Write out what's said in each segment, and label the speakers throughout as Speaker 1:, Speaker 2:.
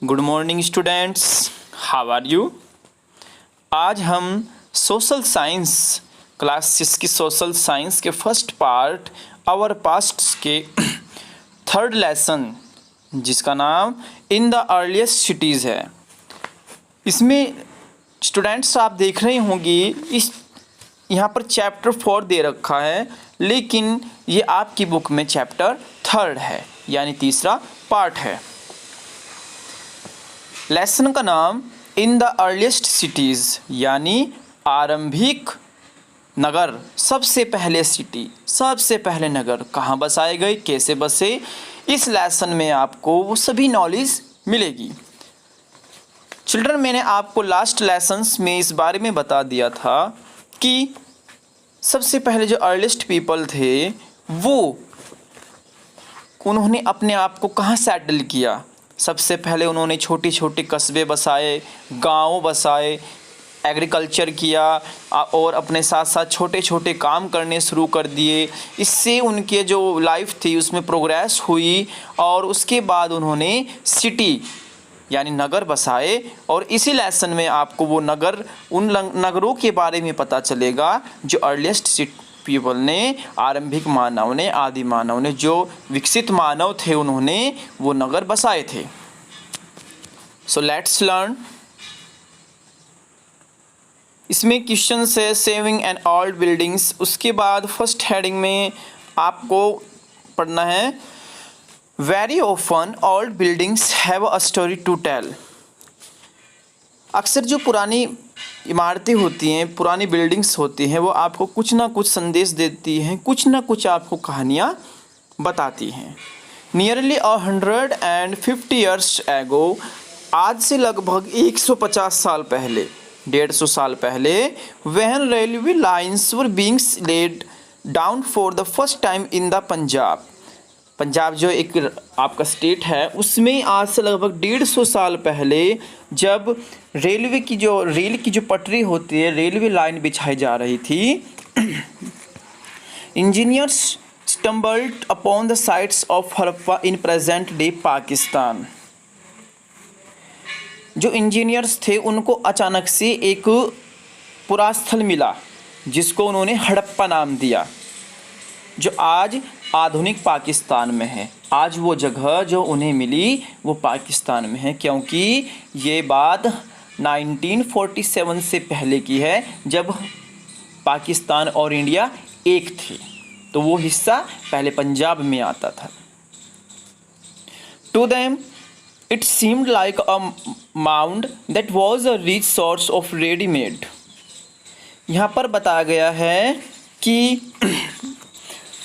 Speaker 1: Good morning students, how are you. आज हम social science class की सोशल साइंस के फर्स्ट पार्ट आवर पास्ट के थर्ड लेसन जिसका नाम इन द अर्लीस्ट सिटीज़ है। इसमें स्टूडेंट्स आप देख रहे होंगे इस यहाँ पर चैप्टर 4 दे रखा है, लेकिन ये आपकी बुक में चैप्टर 3 है, यानी तीसरा पार्ट है। लेसन का नाम इन द अर्लीस्ट सिटीज़ यानी आरंभिक नगर, सबसे पहले सिटी, सबसे पहले नगर कहाँ बसाए गए, कैसे बसे, इस लेसन में आपको वो सभी नॉलेज मिलेगी। चिल्ड्रन, मैंने आपको लास्ट लेसन्स में इस बारे में बता दिया था कि सबसे पहले जो अर्लीस्ट पीपल थे वो उन्होंने अपने आप को कहाँ सेटल किया। सबसे पहले उन्होंने छोटे छोटे कस्बे बसाए, गांव बसाए, एग्रीकल्चर किया और अपने साथ साथ छोटे छोटे काम करने शुरू कर दिए। इससे उनके जो लाइफ थी उसमें प्रोग्रेस हुई और उसके बाद उन्होंने सिटी यानी नगर बसाए। और इसी लेसन में आपको वो नगर, उन नगरों के बारे में पता चलेगा जो अर्लीस्ट पीपल ने, आरंभिक मानव ने, आदि मानव ने, जो विकसित मानव थे उन्होंने वो नगर बसाए थे। So let's learn. इसमें क्वेश्चन है सेविंग एंड ओल्ड बिल्डिंग्स। उसके बाद फर्स्ट हेडिंग में आपको पढ़ना है very often old buildings have a story to tell. अक्सर जो पुरानी इमारतें होती हैं, पुरानी बिल्डिंग्स होती हैं, वो आपको कुछ ना कुछ संदेश देती हैं, कुछ ना कुछ आपको कहानियाँ बताती हैं। नियरली 150 ईयर्स एगो, आज से लगभग 150 साल पहले, 150 साल पहले, when railway lines were being laid down for the first time in the Punjab. Punjab जो एक आपका स्टेट है, उसमें आज से लगभग 150 साल पहले जब रेल की जो पटरी होती है, रेलवे लाइन बिछाई जा रही थी, engineers stumbled upon the sites of Harappa in present day Pakistan. जो इंजीनियर्स थे उनको अचानक से एक पुरास्थल मिला जिसको उन्होंने हड़प्पा नाम दिया, जो आज आधुनिक पाकिस्तान में है। आज वो जगह जो उन्हें मिली वो पाकिस्तान में है, क्योंकि ये बात 1947 से पहले की है, जब पाकिस्तान और इंडिया एक थे, तो वो हिस्सा पहले पंजाब में आता था। To them it seemed like a mound that was a rich source of readymade. यहाँ पर बताया गया है कि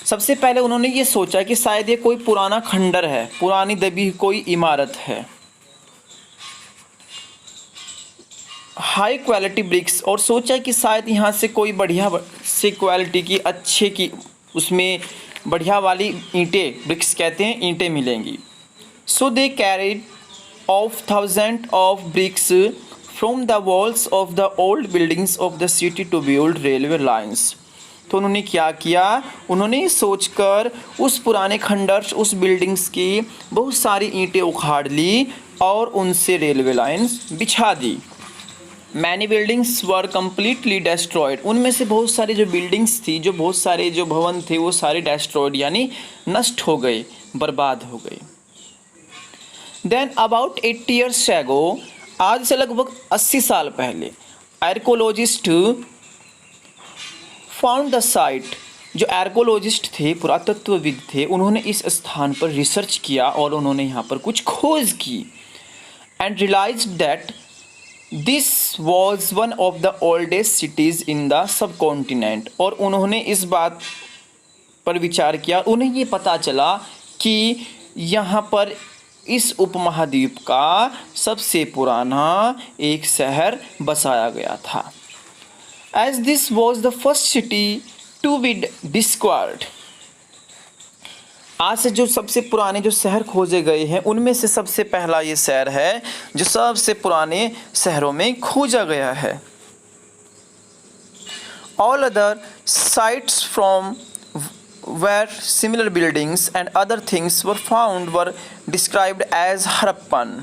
Speaker 1: सबसे पहले उन्होंने ये सोचा कि शायद ये कोई पुराना खंडर है, पुरानी दबी कोई इमारत है। हाई क्वालिटी ब्रिक्स, और सोचा कि शायद यहाँ से कोई बढ़िया से क्वालिटी की, अच्छे की, उसमें बढ़िया वाली ईंटें, ब्रिक्स कहते हैं, ईंटें मिलेंगी। So they carried off thousand of bricks from the walls of the old buildings of the city to build railway lines. तो उन्होंने क्या किया, उन्होंने सोचकर उस पुराने खंडर, उस बिल्डिंग्स की बहुत सारी ईंटें उखाड़ ली और उनसे रेलवे लाइन्स बिछा दी। Many buildings were completely destroyed. उनमें से बहुत सारी जो बिल्डिंग्स थी, जो बहुत सारे जो भवन थे, वो सारे डेस्ट्रॉयड यानी नष्ट हो गए, बर्बाद हो गए। देन अबाउट 80 ईयर्स एगो, आज से लगभग 80 साल पहले, आर्कोलॉजिस्ट फाउंड द साइट। जो आर्कोलॉजिस्ट थे, पुरातत्वविद थे, उन्होंने इस स्थान पर रिसर्च किया और उन्होंने यहाँ पर कुछ खोज की। And realized that this was one of the oldest cities in the subcontinent. और उन्होंने इस बात पर विचार किया, उन्हें ये पता चला कि यहाँ पर इस उपमहाद्वीप का सबसे पुराना एक शहर बसाया गया था। As this was the first city to be discovered, आज से जो सबसे पुराने जो शहर खोजे गए हैं उनमें से सबसे पहला ये शहर है जो सबसे पुराने शहरों में खोजा गया है। All other sites from where similar buildings and other things were found were described as Harappan.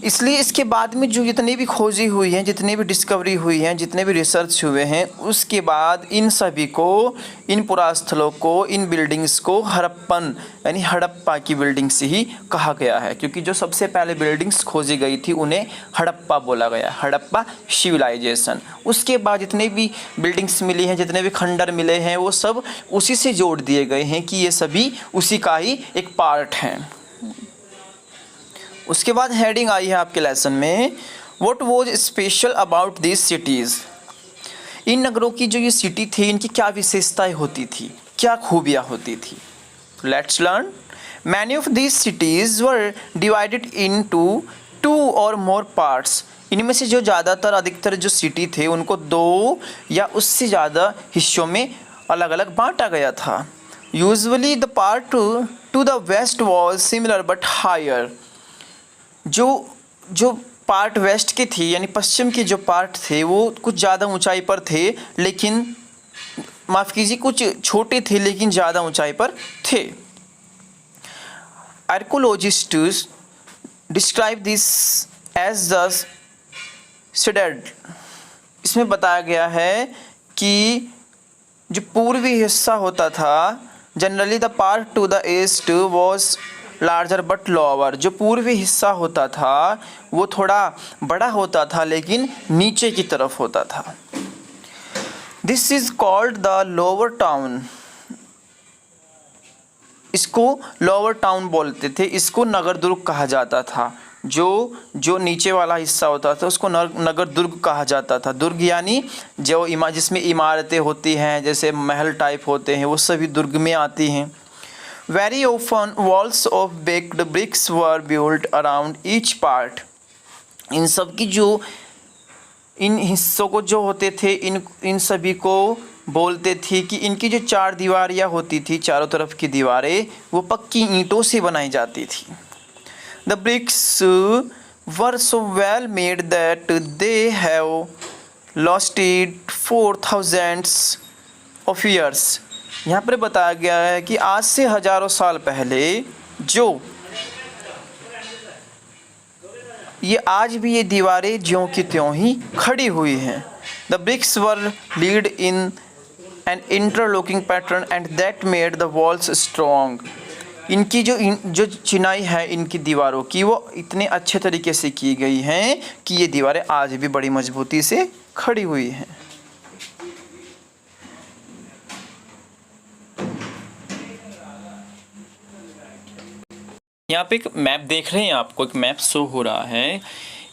Speaker 1: इसलिए इसके बाद में जो जितनी भी खोजी हुई हैं, जितनी भी डिस्कवरी हुई हैं, जितने भी रिसर्च हुए हैं, उसके बाद इन सभी को, इन पुरास्थलों को, इन बिल्डिंग्स को हड़प्पन यानी हड़प्पा की बिल्डिंग्स ही कहा गया है, क्योंकि जो सबसे पहले बिल्डिंग्स खोजी गई थी उन्हें हड़प्पा बोला गया, हड़प्पा सिविलाइजेशन। उसके बाद जितने भी बिल्डिंग्स मिली हैं, जितने भी खंडर मिले हैं, वो सब उसी से जोड़ दिए गए हैं कि ये सभी उसी का ही एक पार्ट हैं। उसके बाद हेडिंग आई है आपके लेसन में, what was special about this cities. इन नगरों की जो ये सिटी थी, इनकी क्या विशेषताएं होती थी, क्या खूबियाँ होती थी। Let's learn. Many of this cities were divided into 2 और मोर पार्ट्स। इनमें से जो ज़्यादातर, अधिकतर जो सिटी थे उनको 2 या उससे ज़्यादा हिस्सों में अलग अलग बांटा गया था। Usually the part to the west was similar but higher. जो पार्ट वेस्ट के थी यानी पश्चिम के जो पार्ट थे वो कुछ ज़्यादा ऊंचाई पर थे, लेकिन माफ़ कीजिए कुछ छोटे थे लेकिन ज़्यादा ऊंचाई पर थे। Archaeologists describe this as the citadel. इसमें बताया गया है कि जो पूर्वी हिस्सा होता था, generally the part to the east was larger but lower. जो पूर्वी हिस्सा होता था वो थोड़ा बड़ा होता था लेकिन नीचे की तरफ होता था। This is called the lower town. इसको लोअर टाउन बोलते थे, इसको नगर दुर्ग कहा जाता था। जो नीचे वाला हिस्सा होता था उसको नगर दुर्ग कहा जाता था। दुर्ग यानी जो जिसमें इमारतें होती हैं, जैसे महल टाइप होते हैं, वो सभी दुर्ग में आती हैं। Very often walls of baked bricks were built around each part। इन सब की जो इन हिस्सों को जो होते थे, इन सभी को बोलते थे कि इनकी जो 4 दीवारियाँ होती थी, चारों तरफ की दीवारें, वो पक्की ईंटों से बनाई जाती थी। The bricks were so well made that they have lasted for thousands of years। यहाँ पर बताया गया है कि आज से हजारों साल पहले जो ये आज भी ये दीवारें ज्यों की त्यों ही खड़ी हुई हैं। The bricks were laid in an interlocking pattern and that made the walls strong. इनकी जो चिनाई है इनकी दीवारों की, वो इतने अच्छे तरीके से की गई हैं कि ये दीवारें आज भी बड़ी मजबूती से खड़ी हुई हैं। यहाँ पे एक मैप देख रहे हैं, आपको एक मैप शो हो रहा है।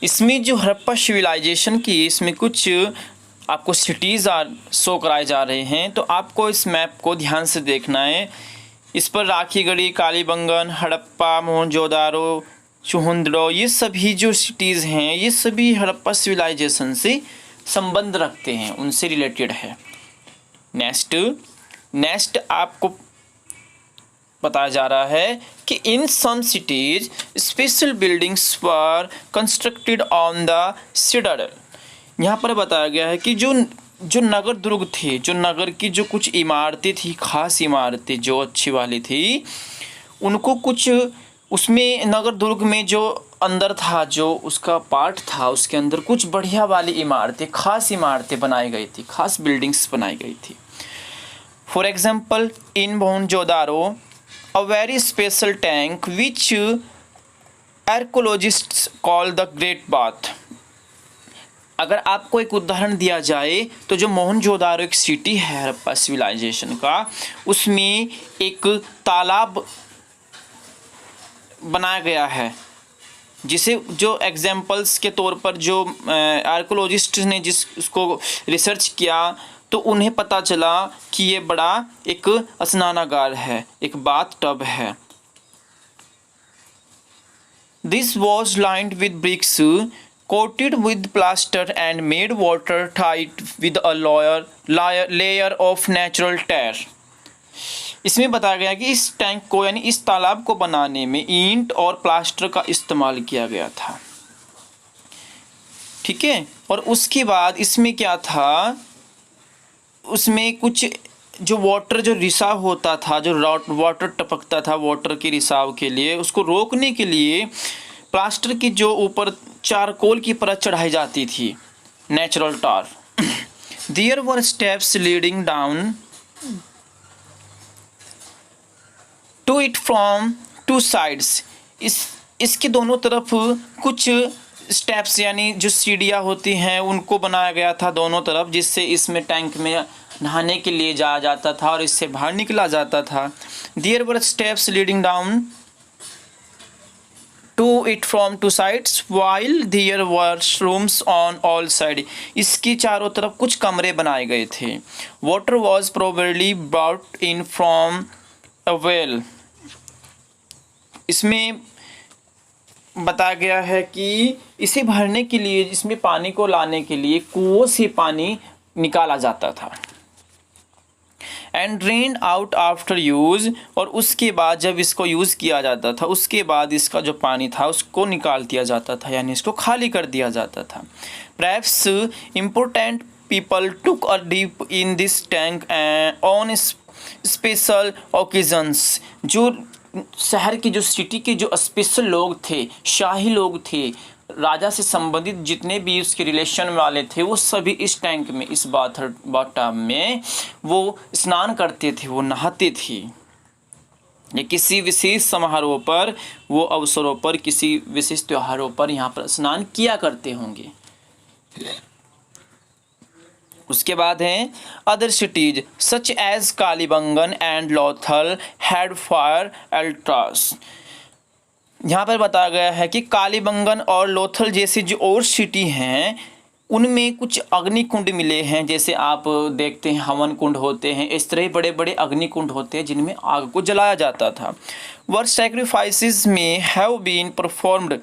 Speaker 1: इसमें जो हड़प्पा सिविलाइजेशन की, इसमें कुछ आपको सिटीज़ शो कराए जा रहे हैं। तो आपको इस मैप को ध्यान से देखना है। इस पर राखीगढ़ी, कालीबंगन, हड़प्पा, मोहनजोदारो, चुहुंद्रो, ये सभी जो सिटीज़ हैं ये सभी हड़प्पा सिविलाइजेशन से संबंध रखते हैं, उनसे रिलेटेड है। नेक्स्ट आपको बताया जा रहा है कि in some cities special buildings were constructed on the citadel. यहाँ पर बताया गया है कि जो नगर दुर्ग थे, जो नगर की जो कुछ इमारतें थी, खास इमारतें जो अच्छी वाली थी, उनको कुछ उसमें नगर दुर्ग में जो अंदर था, जो उसका पार्ट था, उसके अंदर कुछ बढ़िया वाली इमारतें, खास इमारतें बनाई गई थी, खास बिल्डिंग्स बनाई गई थी। For example in Mohenjodaro a very special tank which archaeologists call the Great Bath। अगर आपको एक उदाहरण दिया जाए तो जो मोहनजोदारो एक सिटी है हड़प्पा सिविलाइजेशन का, उसमें एक तालाब बनाया गया है, जिसे जो एग्जाम्पल्स के तौर पर जो आर्कोलॉजिस्ट ने उसको रिसर्च किया तो उन्हें पता चला कि ये बड़ा एक स्नानागार है, एक बाथ टब है। This was lined with bricks coated with plaster and made watertight with a layer of natural tar. इसमें बताया गया कि इस टैंक को यानी इस तालाब को बनाने में ईंट और प्लास्टर का इस्तेमाल किया गया था। ठीक है, और उसके बाद इसमें क्या था, उसमें कुछ जो वाटर जो रिसाव होता था, जो वाटर टपकता था वाटर के रिसाव के लिए, उसको रोकने के लिए प्लास्टर की जो ऊपर चारकोल की परत चढ़ाई जाती थी, natural tar. There were steps leading down to it from two sides. इसके दोनों तरफ कुछ स्टेप्स यानी जो सीढ़ियाँ होती हैं उनको बनाया गया था दोनों तरफ, जिससे इसमें टैंक में नहाने के लिए जाया जाता था और इससे बाहर निकला जाता था. There were steps leading down to it from two sides while there were rooms on all sides. इसकी चारों तरफ कुछ कमरे बनाए गए थे. Water was probably brought in from a well. इसमें बताया गया है कि इसे भरने के लिए, इसमें पानी को लाने के लिए कुओं से पानी निकाला जाता था. And drain out after use, और उसके बाद जब इसको यूज़ किया जाता था उसके बाद इसका जो पानी था उसको निकाल दिया जाता था, यानी इसको खाली कर दिया जाता था. Perhaps important people took a dip in this tank on special occasions. जो शहर के, जो सिटी के जो स्पेशल लोग थे, शाही लोग थे, राजा से संबंधित जितने भी उसके रिलेशन वाले थे, वो सभी इस टैंक में, इस बाथटब में वो स्नान करते थे, वो नहाते थे. या किसी विशेष समारोह पर, वो अवसरों पर, किसी विशेष त्योहारों पर यहाँ पर स्नान किया करते होंगे. उसके बाद हैं other cities such as Kalibangan and Lothal had fire altars. यहाँ पर बताया गया है कि कालीबंगन और लोथल जैसे जो और सिटी हैं उनमें कुछ अग्निकुंड मिले हैं. जैसे आप देखते हैं हवन कुंड होते हैं, इस तरह बड़े बड़े अग्निकुंड होते हैं जिनमें आग को जलाया जाता था. वर सैक्रिफाइसेस में हैव बीन परफॉर्म्ड.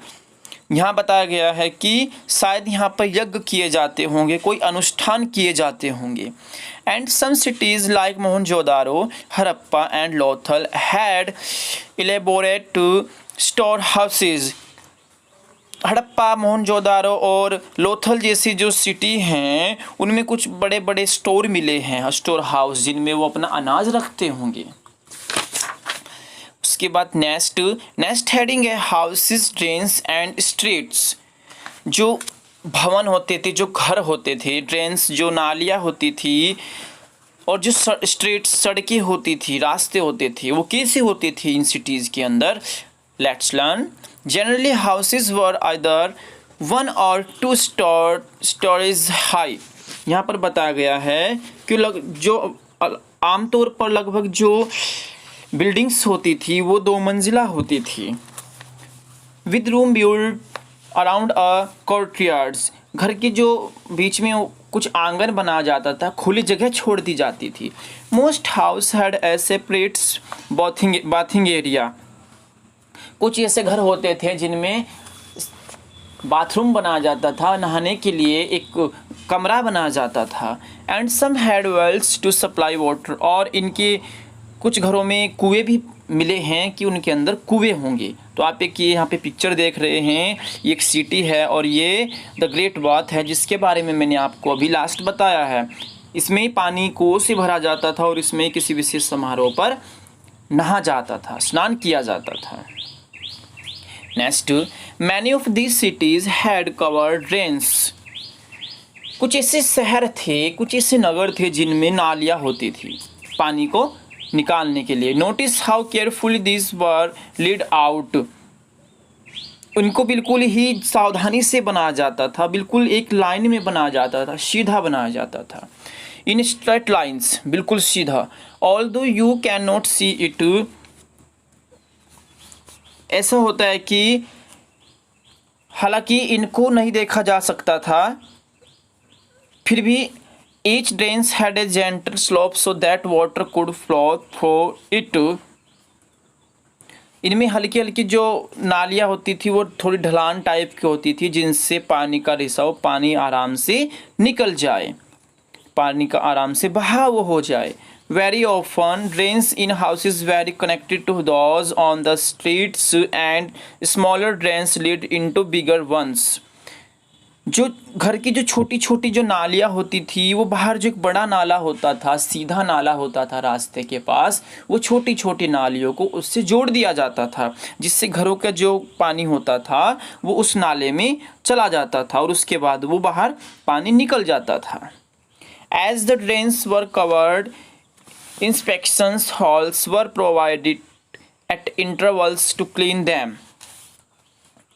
Speaker 1: यहाँ बताया गया है कि शायद यहाँ पर यज्ञ किए जाते होंगे, कोई अनुष्ठान किए जाते होंगे. And some cities like Mohenjodaro, Harappa and Lothal had elaborate storehouses. Harappa, Mohenjodaro और लोथल जैसी जो सिटी हैं उनमें कुछ बड़े बड़े स्टोर मिले हैं, स्टोर हाउस, जिनमें वो अपना अनाज रखते होंगे. उसके बाद नेस्ट हेडिंग है हाउसेस, ड्रेन्स एंड स्ट्रीट्स. जो भवन होते थे, जो घर होते थे, ड्रेन्स जो नालियाँ होती थी, और जो स्ट्रीट सड़कें होती थी, रास्ते होते थे, वो कैसे होते थे इन सिटीज़ के अंदर. Let's learn. Generally houses were either 1 or 2 stories high. यहाँ पर बताया गया है कि जो आमतौर पर लगभग जो बिल्डिंग्स होती थी वो 2 मंजिला होती थी. With room build around a courtyards. घर के जो बीच में कुछ आंगन बनाया जाता था, खुली जगह छोड़ दी जाती थी. Most house had a separate bathing area. कुछ ऐसे घर होते थे जिनमें बाथरूम बनाया जाता था, नहाने के लिए एक कमरा बनाया जाता था. And some had wells to supply water. और इनके कुछ घरों में कुएं भी मिले हैं कि उनके अंदर कुएं होंगे. तो आप एक ये यहाँ पे पिक्चर देख रहे हैं, ये एक सिटी है और ये द ग्रेट बाथ है, जिसके बारे में मैंने आपको अभी लास्ट बताया है. इसमें पानी कुओं से भरा जाता था और इसमें किसी विशेष समारोह पर नहा जाता था, स्नान किया जाता था. Next, many of this cities had covered drains. कुछ ऐसे शहर थे, कुछ ऐसे नगर थे जिनमें नालियाँ होती थी पानी को निकालने के लिए. Notice how carefully this were lead out. उनको बिल्कुल ही सावधानी से बनाया जाता था, बिल्कुल एक लाइन में बनाया जाता था, सीधा बनाया जाता था. इन स्ट्रेट लाइन्स, बिल्कुल सीधा. Although you can not see it. ऐसा होता है कि हालांकि इनको नहीं देखा जा सकता था, फिर भी each drains had a gentle slope so that water could flow through it. इनमें हल्की हल्की जो नालियाँ होती थी वो थोड़ी ढलान टाइप की होती थी, जिनसे पानी का रिसाव, पानी आराम से निकल जाए, पानी का आराम से बहाव हो जाए. Very often drains in houses were connected to those on the streets and smaller drains lead into bigger ones. जो घर की जो छोटी छोटी जो नालियाँ होती थी, वो बाहर जो एक बड़ा नाला होता था, सीधा नाला होता था रास्ते के पास, वो छोटी छोटी नालियों को उससे जोड़ दिया जाता था, जिससे घरों का जो पानी होता था वो उस नाले में चला जाता था और उसके बाद वो बाहर पानी निकल जाता था। As the drains were covered, inspections holes were provided at intervals to clean them.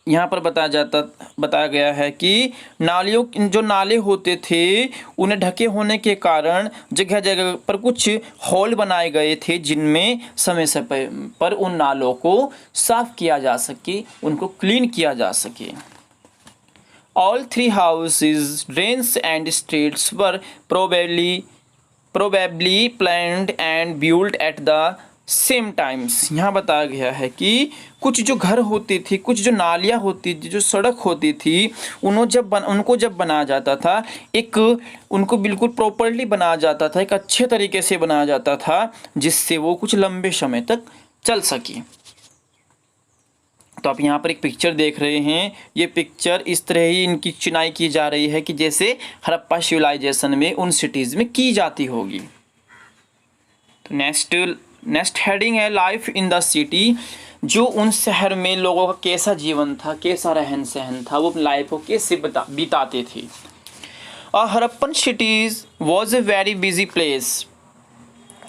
Speaker 1: यहाँ पर बताया गया है कि नालियों जो नाले होते थे उन्हें ढके होने के कारण जगह जगह पर कुछ हॉल बनाए गए थे, जिनमें समय समय पर उन नालों को साफ किया जा सके, उनको क्लीन किया जा सके। All three houses, drains and streets were probably planned and built at the same times. यहाँ बताया गया है कि कुछ जो घर होती थी, कुछ जो नालियाँ होती थी, जो सड़क होती थी, उनको जब बनाया जाता था, एक उनको बिल्कुल प्रॉपरली बनाया जाता था, एक अच्छे तरीके से बनाया जाता था, जिससे वो कुछ लंबे समय तक चल सके। तो आप यहाँ पर एक पिक्चर देख रहे हैं, ये पिक्चर इस तरह ही इनकी चिनाई की जा रही है कि जैसे हड़प्पा सिविलाइजेशन में उन सिटीज़ में की जाती होगी। तो नेक्स्ट हेडिंग है लाइफ इन द सिटी। जो उन शहर में लोगों का कैसा जीवन था, कैसा रहन सहन था, वो लाइफ को कैसे बिताते थे। Harappan cities was a very busy place.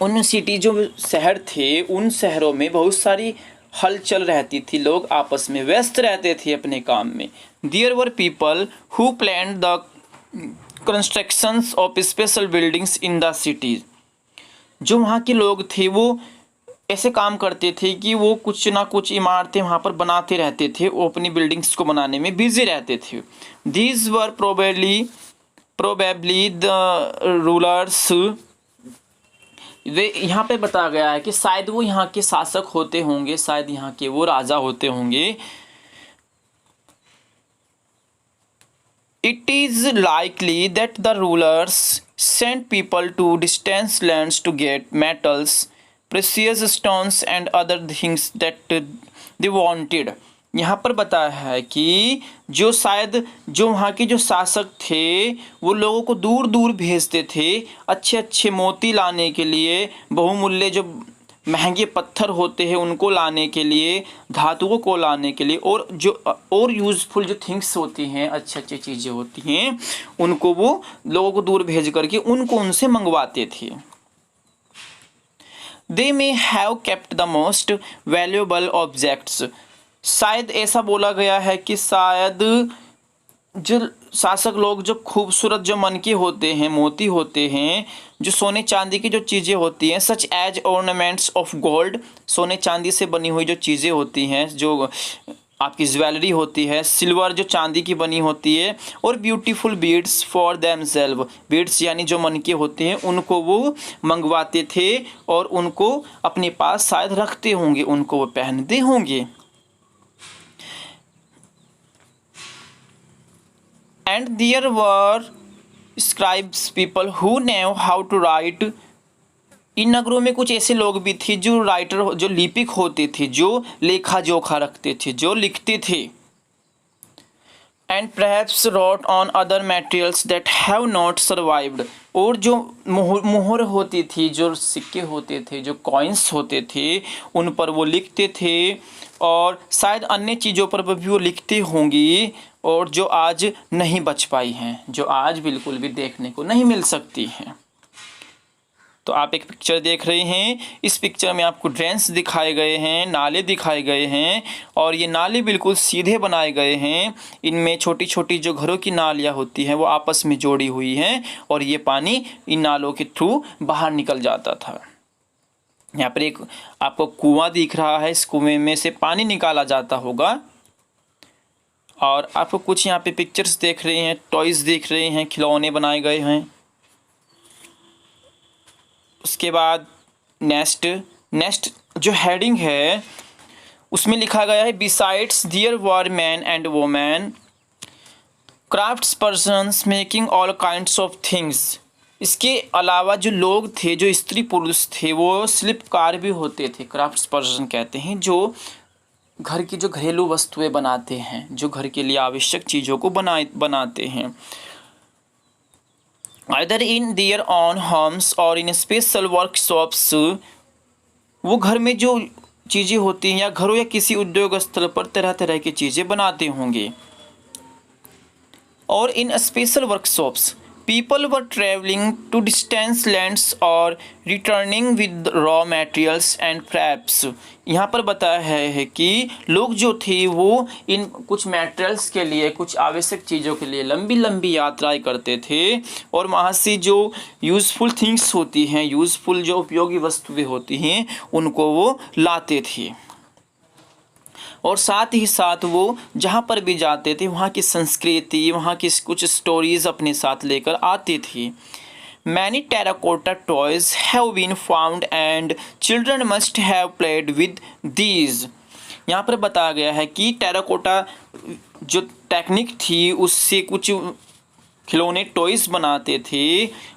Speaker 1: उन सिटी जो शहर थे, उन शहरों में बहुत सारी हलचल रहती थी, लोग आपस में व्यस्त रहते थे अपने काम में। There were people who planned the constructions of special buildings in the cities. जो वहाँ के लोग थे वो ऐसे काम करते थे कि वो कुछ ना कुछ इमारतें वहाँ पर बनाते रहते थे, वो अपनी बिल्डिंग्स को बनाने में बिजी रहते थे। These were probably the rulers. वे यहाँ पे बताया गया है कि शायद वो यहाँ के शासक होते होंगे, शायद यहाँ के वो राजा होते होंगे। It is likely that the rulers sent people to distant lands to get metals, precious stones and other things that they wanted. यहाँ पर बताया है कि जो शायद जो वहाँ के जो शासक थे वो लोगों को दूर दूर भेजते थे अच्छे अच्छे मोती लाने के लिए, बहुमूल्य जो महंगे पत्थर होते हैं उनको लाने के लिए, धातुओं को लाने के लिए, और जो और यूज़फुल जो थिंग्स होती हैं, अच्छी अच्छी चीज़ें होती हैं, उनको वो लोगों को दूर भेज करके उनको उनसे मंगवाते थे। They may have kept the most valuable objects. शायद ऐसा बोला गया है कि शायद जो शासक लोग जो खूबसूरत जो मन के होते हैं, मोती होते हैं, जो सोने चांदी की जो चीज़ें होती हैं, such as ornaments of gold, सोने चांदी से बनी हुई जो चीज़ें होती हैं, जो आपकी ज्वेलरी होती है, सिल्वर जो चांदी की बनी होती है, और beautiful beads for themselves. Beads यानी जो मन के होते हैं उनको वो मंगवाते थे और उनको अपने पास शायद रखते होंगे, उनको वो पहनते होंगे। And there were scribes people who knew how to write। इन नगरों में कुछ ऐसे लोग भी थे जो राइटर, जो लिपिक होते थे, जो लेखा जोखा रखते थे, जो लिखते थे। And perhaps wrote on other materials that have not survived। और जो मोहर होती थी, जो सिक्के होते थे, जो कॉइन्स होते थे, उन पर वो लिखते थे, और शायद अन्य चीज़ों पर भी वो लिखते होंगी, और जो आज नहीं बच पाई हैं, जो आज बिल्कुल भी देखने को नहीं मिल सकती हैं। तो आप एक पिक्चर देख रहे हैं, इस पिक्चर में आपको ड्रेन्स दिखाए गए हैं, नाले दिखाए गए हैं, और ये नाले बिल्कुल सीधे बनाए गए हैं। इनमें छोटी छोटी जो घरों की नालियाँ होती हैं वो आपस में जोड़ी हुई हैं, और ये पानी इन नालों के थ्रू बाहर निकल जाता था। यहाँ पर एक आपको कुआं दिख रहा है, इस कुएं में से पानी निकाला जाता होगा। और आपको कुछ यहाँ पे पिक्चर्स देख रहे हैं, टॉयज़ देख रहे हैं, खिलौने बनाए गए हैं। उसके बाद नेक्स्ट जो हेडिंग है उसमें लिखा गया है besides there were men and women crafts persons making all kinds of things. इसके अलावा जो लोग थे, जो स्त्री पुरुष थे, वो शिल्पकार भी होते थे, क्राफ्ट्स पर्सन कहते हैं, जो घर की जो घरेलू वस्तुएं बनाते हैं, जो घर के लिए आवश्यक चीज़ों को बनाते हैं, either in their own homes और इन स्पेशल वर्कशॉप्स, वो घर में जो चीज़ें होती हैं या घरों या किसी उद्योग स्थल पर तरह तरह की चीज़ें बनाते होंगे। और in special workshops people were travelling to distance lands और returning with raw materials and crafts. यहाँ पर बताया है कि लोग जो थे वो इन कुछ मटेरियल्स के लिए, कुछ आवश्यक चीज़ों के लिए लंबी लंबी यात्राएं करते थे और वहाँ से जो यूज़फुल थिंग्स होती हैं, यूज़फुल जो उपयोगी वस्तुएं होती हैं, उनको वो लाते थे। और साथ ही साथ वो जहाँ पर भी जाते थे वहाँ की संस्कृति, वहाँ की कुछ स्टोरीज़ अपने साथ लेकर आते थे। Many terracotta toys have been found and children must have played with these। यहाँ पर बताया गया है कि टेराकोटा जो टेक्निक थी उससे कुछ खिलौने टॉयज़ बनाते थे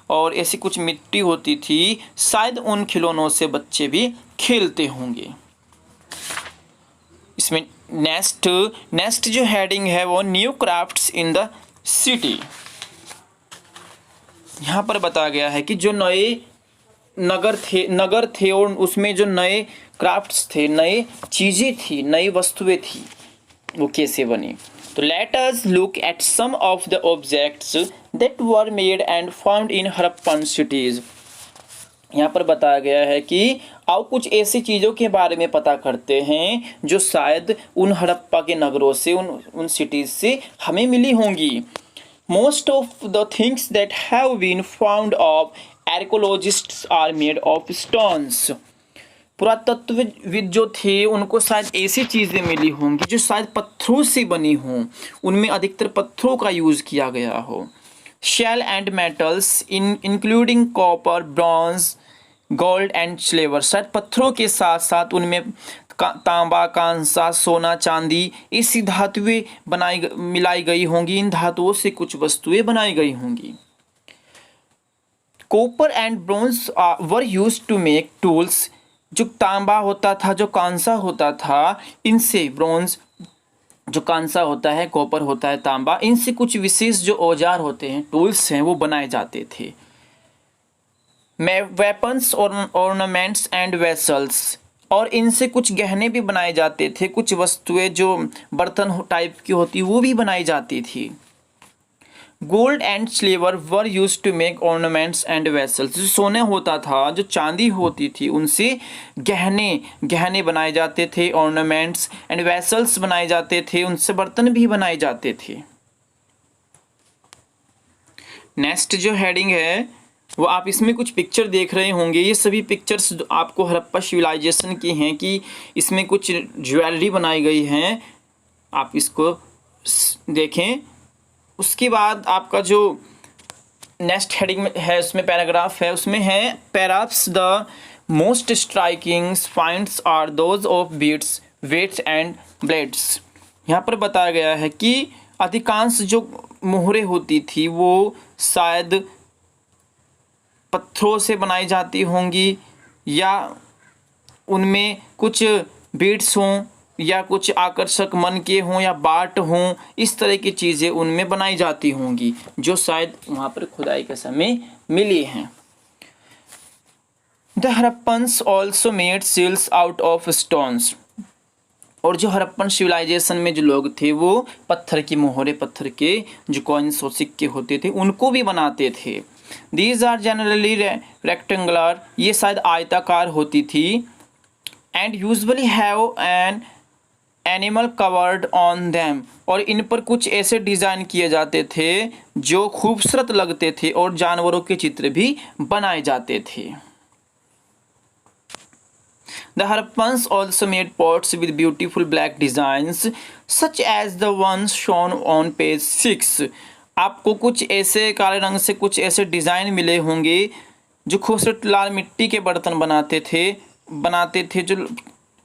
Speaker 1: और ऐसी कुछ मिट्टी होती थी, शायद उन खिलौनों से बच्चे भी खेलते होंगे। इसमें नेक्स्ट जो हेडिंग है वो new crafts in the city. यहाँ पर बताया गया है कि जो नए नगर थे और उसमें जो नए क्राफ्ट्स थे, नए चीज़ें थी, नई वस्तुएं थी, वो कैसे बनी। तो let us look at some of the objects that were made and found in Harappan cities. यहाँ पर बताया गया है कि आओ कुछ ऐसी चीज़ों के बारे में पता करते हैं जो शायद उन हड़प्पा के नगरों से, उन सिटीज़ से हमें मिली होंगी। Most of the things that have been found of archaeologists are made of stones. पुरातत्वविद जो थे उनको शायद ऐसी चीज़ें मिली होंगी जो शायद पत्थरों से बनी हों, उनमें अधिकतर पत्थरों का यूज़ किया गया हो। Shell and metals including copper, bronze, gold and silver, शायद पत्थरों के साथ साथ उनमें तांबा, कांसा, सोना, चांदी, ऐसी धातुएं मिलाई गई होंगी। इन धातुओं से कुछ वस्तुएं बनाई गई होंगी। Copper and bronze were used to make tools. जो तांबा होता था, जो कांसा होता था, इनसे ब्रॉन्ज, जो कांसा होता है, कॉपर होता है, तांबा, इनसे कुछ विशेष जो औजार होते हैं, टूल्स हैं, वो बनाए जाते थे। वेपन्स और ऑर्नामेंट्स एंड वेसल्स, और इनसे कुछ गहने भी बनाए जाते थे, कुछ वस्तुएं जो बर्तन टाइप की होती वो भी बनाई जाती थी। Gold and silver were used to make ornaments and vessels. जो सोने होता था, जो चांदी होती थी, उनसे गहने बनाए जाते थे, ऑर्नामेंट्स एंड वेसल्स बनाए जाते थे, उनसे बर्तन भी बनाए जाते थे। नेक्स्ट जो हेडिंग है वो आप इसमें कुछ पिक्चर देख रहे होंगे। ये सभी पिक्चर्स आपको हड़प्पा सिविलाइजेशन की हैं कि इसमें कुछ ज्वेलरी बनाई गई हैं, आप इसको देखें। उसके बाद आपका जो नेक्स्ट हेडिंग है उसमें पैराग्राफ है, उसमें है perhaps the most striking finds are those of beads, weights and blades। यहाँ पर बताया गया है कि अधिकांश जो मोहरें होती थी वो शायद पत्थरों से बनाई जाती होंगी या उनमें कुछ बीड्स हों या कुछ आकर्षक मन के हों या बाट हों, इस तरह की चीज़ें उनमें बनाई जाती होंगी जो शायद वहाँ पर खुदाई के समय मिली हैं। The Harappans also made seals out of stones. और जो हड़प्पन सिविलाइजेशन में जो लोग थे वो पत्थर की मोहरें, पत्थर के जो कॉइन्स और सिक्के होते थे उनको भी बनाते थे। दीज आर जनरली रेक्टेंगुलर, ये शायद आयताकार होती थी। And usually have an animal covered on them, और इन पर कुछ ऐसे डिज़ाइन किए जाते थे जो खूबसूरत लगते थे और जानवरों के चित्र भी बनाए जाते थे। The Harappans also made pots with beautiful black designs such as the ones shown on page 6। आपको कुछ ऐसे काले रंग से कुछ ऐसे डिज़ाइन मिले होंगे जो खूबसूरत लाल मिट्टी के बर्तन बनाते थे। जो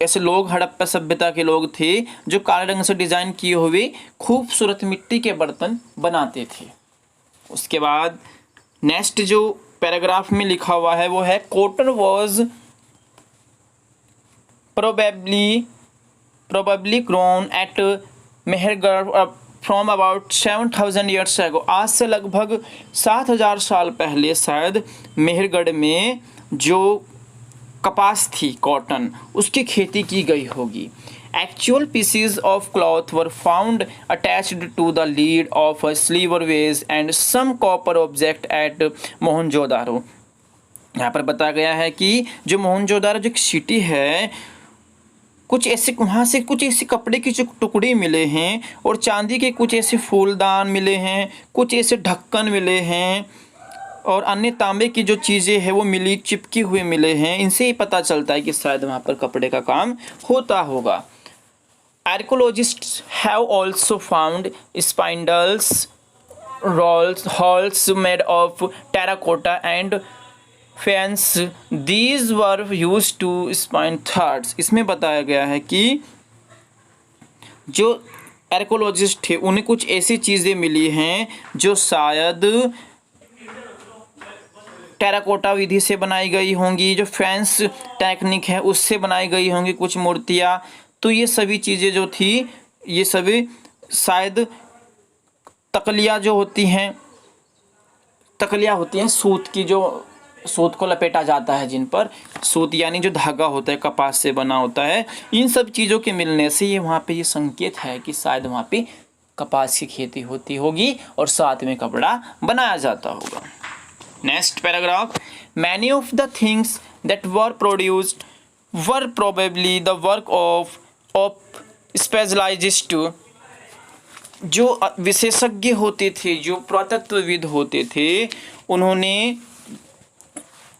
Speaker 1: ऐसे लोग हड़प्पा सभ्यता के लोग थे जो काले रंग से डिज़ाइन किए हुए खूबसूरत मिट्टी के बर्तन बनाते थे। उसके बाद नेक्स्ट जो पैराग्राफ में लिखा हुआ है वो है cotton was probably probably grown at Mehergarh from about 7,000 years ago। आज से लगभग 7,000 साल पहले शायद मेहरगढ़ में जो कपास थी, कॉटन, उसकी खेती की गई होगी। Actual pieces of cloth were found attached to the lead of a sliverways and some copper object at Mohenjodaro. यहाँ पर बताया गया है कि जो मोहनजोदारो जो सिटी है, कुछ ऐसे वहाँ से कुछ ऐसे कपड़े के जो टुकड़े मिले हैं और चांदी के कुछ ऐसे फूलदान मिले हैं, कुछ ऐसे ढक्कन मिले हैं और अन्य तांबे की जो चीज़ें हैं वो मिली, चिपकी हुए मिले हैं। इनसे ही पता चलता है कि शायद वहाँ पर कपड़े का काम होता होगा। Archaeologists have also found spindles, rolls, halls made of terracotta and fans. These were used to spine threads। इसमें बताया गया है कि जो आर्कियोलॉजिस्ट थे उन्हें कुछ ऐसी चीज़ें मिली हैं जो शायद टेराकोटा विधि से बनाई गई होंगी, जो फैंस टेक्निक है उससे बनाई गई होंगी कुछ मूर्तियाँ। तो ये सभी चीज़ें जो थी, ये सभी शायद तकलियाँ जो होती हैं, तकलियाँ होती हैं सूत की, जो सूत को लपेटा जाता है जिन पर, सूत यानी जो धागा होता है कपास से बना होता है, इन सब चीज़ों के मिलने से ये वहाँ पे ये संकेत है कि शायद वहाँ पे कपास की खेती होती होगी और साथ में कपड़ा बनाया जाता होगा। Next paragraph, many of the things that were produced were probably the work of specialists. जो विशेषज्ञ होते थे, जो पुरातत्वविद होते थे, उन्होंने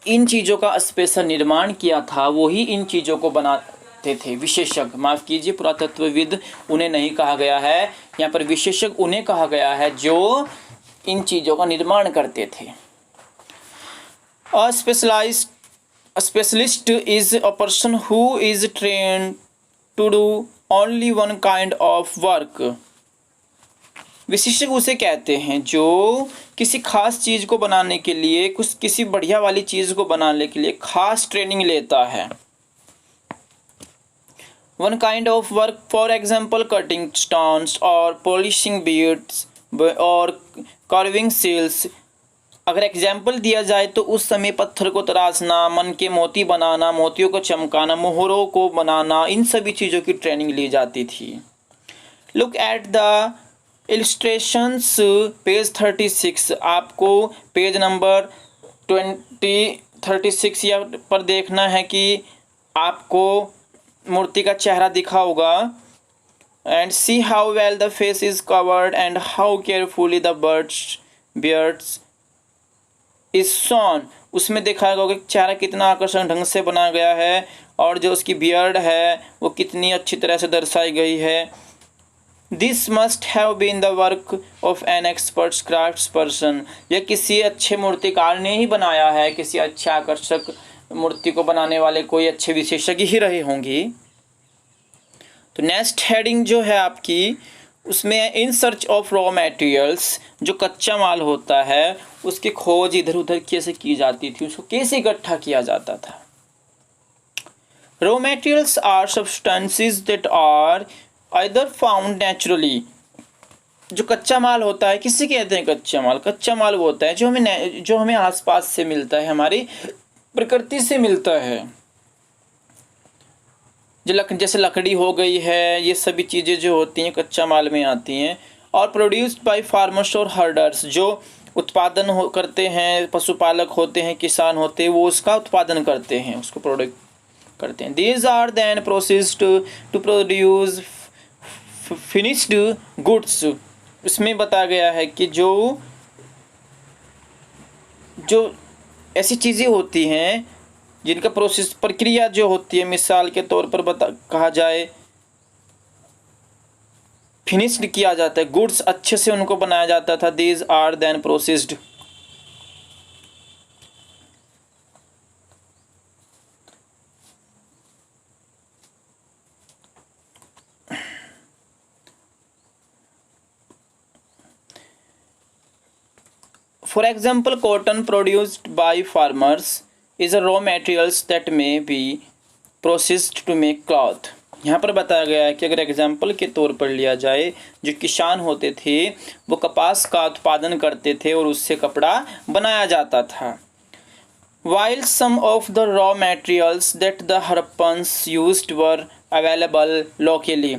Speaker 1: इन चीज़ों का स्पेशल निर्माण किया था, वही इन चीज़ों को बनाते थे। विशेषज्ञ, माफ़ कीजिए, पुरातत्वविद उन्हें नहीं कहा गया है, यहाँ पर विशेषज्ञ उन्हें कहा गया है जो इन चीज़ों का निर्माण करते थे। A specialist is a person who is trained to do only one kind of work। विशेषज्ञ उसे कहते हैं जो किसी खास चीज़ को बनाने के लिए, कुछ किसी बढ़िया वाली चीज़ को बनाने के लिए खास ट्रेनिंग लेता है। One kind of work, for example cutting stones और पॉलिशिंग बीड्स और कार्विंग सील्स। अगर एग्जाम्पल दिया जाए तो उस समय पत्थर को तराशना, मन के मोती बनाना, मोतियों को चमकाना, मोहरों को बनाना, इन सभी चीज़ों की ट्रेनिंग ली जाती थी। Look at the illustrations page 36। आपको पेज नंबर 36 या पर देखना है कि आपको मूर्ति का चेहरा दिखा होगा। And see how well the face is covered and how carefully the beards is shown. उसमें देखा होगा कि चेहरा कितना आकर्षक ढंग से बनाया गया है और जो उसकी बियर्ड है वो कितनी अच्छी तरह से दर्शाई गई है। This must have been the work of an expert crafts person. यह किसी अच्छे मूर्तिकार ने ही बनाया है, किसी अच्छे आकर्षक मूर्ति को बनाने वाले कोई अच्छे विशेषज्ञ ही रहे होंगे। तो नेक्स्ट हेडिंग जो है आपकी, उसमें in search of raw materials. जो कच्चा माल होता है उसकी खोज इधर उधर कैसे की जाती थी, उसको कैसे इकट्ठा किया जाता था। Raw materials are substances that are either found naturally. जो कच्चा माल होता है, किसे कहते हैं कच्चा माल? कच्चा माल वो होता है जो हमें आसपास से मिलता है, हमारी प्रकृति से मिलता है। जैसे लकड़ी हो गई है, ये सभी चीज़ें जो होती हैं कच्चा माल में आती हैं। और प्रोड्यूस्ड बाय फार्मर्स और हर्डर्स, जो उत्पादन करते हैं, पशुपालक होते हैं, किसान होते हैं, वो उसका उत्पादन करते हैं, उसको प्रोडक्ट करते हैं। These are then processed to produce finished goods. इसमें बताया गया है कि जो ऐसी चीज़ें होती हैं जिनका प्रोसेस, प्रक्रिया जो होती है, मिसाल के तौर पर कहा जाए फिनिश्ड किया जाता है, गुड्स अच्छे से उनको बनाया जाता था। These are then processed. For example, cotton produced by farmers is a raw materials that may be processed to make cloth। यहाँ पर बताया गया है कि अगर एग्जाम्पल के तौर पर लिया जाए, जो किसान होते थे वो कपास का उत्पादन करते थे और उससे कपड़ा बनाया जाता था। While some of the raw materials that the Harappans used were available locally,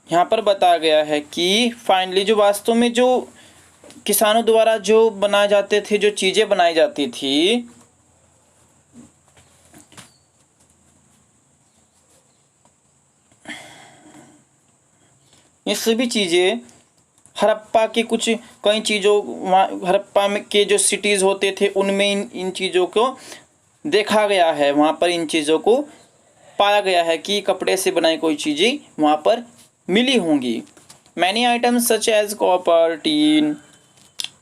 Speaker 1: यहाँ पर बताया गया है कि फाइनली जो वास्तव में जो किसानों द्वारा जो बनाए जाते थे, जो चीज़ें बनाई जाती थी, ये सभी चीज़ें हड़प्पा के कुछ कई चीज़ों हड़प्पा में के जो सिटीज़ होते थे उनमें इन चीज़ों को देखा गया है। वहाँ पर इन चीज़ों को पाया गया है कि कपड़े से बनाई कोई चीज़ें वहाँ पर मिली होंगी। Many items such as copper, tin,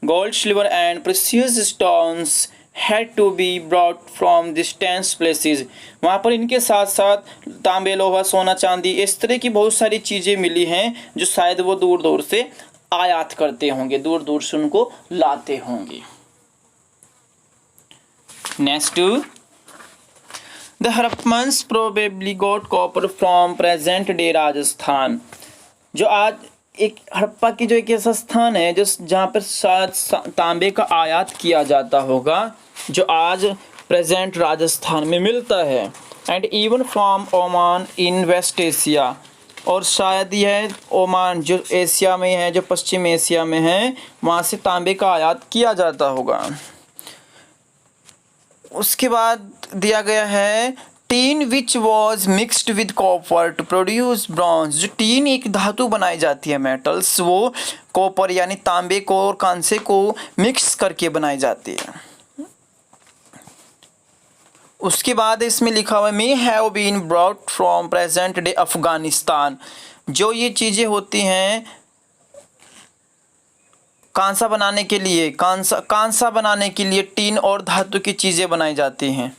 Speaker 1: gold, silver and precious stones had to be brought from distance places. वहाँ पर इनके साथ साथ तांबे, लोहा, सोना, चांदी, इस तरह की बहुत सारी चीज़ें मिली हैं जो शायद वो दूर दूर से आयात करते होंगे, दूर दूर से उनको लाते होंगे। Next, the Harappans probably got copper from present day Rajasthan. जो आज एक हड़प्पा की जो एक ऐसा स्थान है जो जहाँ पर शायद तांबे का आयात किया जाता होगा, जो आज प्रेजेंट राजस्थान में मिलता है। And even from Oman in West Asia, और शायद यह ओमान जो एशिया में है, जो पश्चिम एशिया में है, वहाँ से तांबे का आयात किया जाता होगा। उसके बाद दिया गया है tin which was mixed with copper two produce bronze. जो टीन एक धातु बनाई जाती है, मेटल्स, वो कॉपर यानी तांबे को और कांसे को मिक्स करके बनाई जाती है। उसके बाद इसमें लिखा हुआ है may have been brought from present day Afghanistan. जो ये चीज़ें होती हैं कांसा बनाने के लिए, कांसा बनाने के लिए टीन और धातु की चीज़ें बनाई जाती हैं।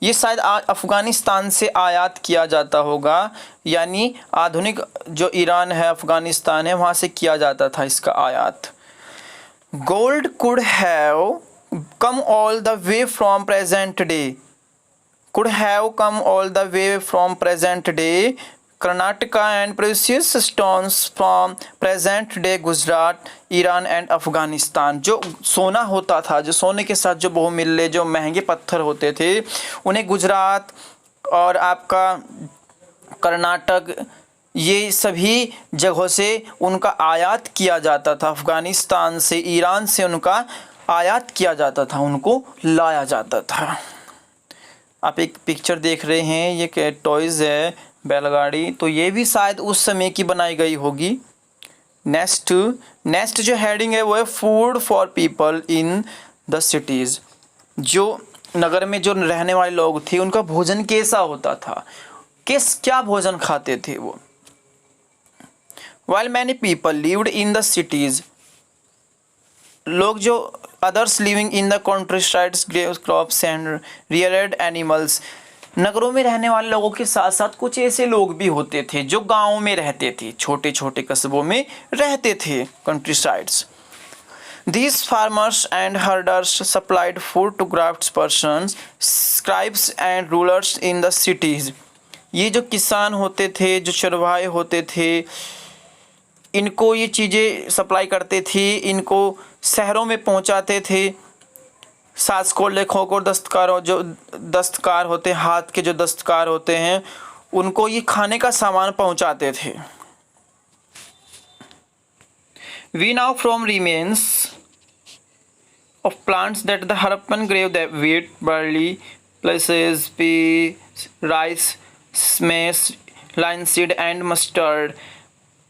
Speaker 1: ये शायद अफ़गानिस्तान से आयात किया जाता होगा, यानी आधुनिक जो ईरान है, अफ़गानिस्तान है, वहाँ से किया जाता था इसका आयात। Gold could have come all the way from present day, could have come all the way from present day Karnataka and precious stones from present day Gujarat, Iran and Afghanistan. जो सोना होता था, जो सोने के साथ जो बहुमूल्य जो महंगे पत्थर होते थे, उन्हें गुजरात और आपका कर्नाटक, ये सभी जगहों से उनका आयात किया जाता था। अफ़गानिस्तान से, ईरान से उनका आयात किया जाता था, उनको लाया जाता था। आप एक पिक्चर देख रहे हैं, ये टॉयज़ है, बैलगाड़ी, तो ये भी शायद उस समय की बनाई गई होगी। नेक्स्ट जो हेडिंग है वो है food for people in the cities. जो नगर में जो रहने वाले लोग थे उनका भोजन कैसा होता था, क्या भोजन खाते थे वो। While many people lived in the cities, लोग जो others living in the countrysides grew crops and reared animals, नगरों में रहने वाले लोगों के साथ साथ कुछ ऐसे लोग भी होते थे जो गाँव में रहते थे, छोटे छोटे कस्बों में रहते थे, कंट्रीसाइड्स। These farmers and herders supplied food to craftspersons, scribes and rulers in the cities. ये जो किसान होते थे, जो चरवाहे होते थे, इनको ये चीज़ें सप्लाई करते थे, इनको शहरों में पहुंचाते थे। शासकों, लेखकों, दस्तकारों, जो दस्तकार होते हैं, हाथ के जो दस्तकार होते हैं, उनको ये खाने का सामान पहुंचाते थे। We know from remains of plants that the Harappan grew the wheat, barley, pulses, peas, rice, maize, linseed and mustard.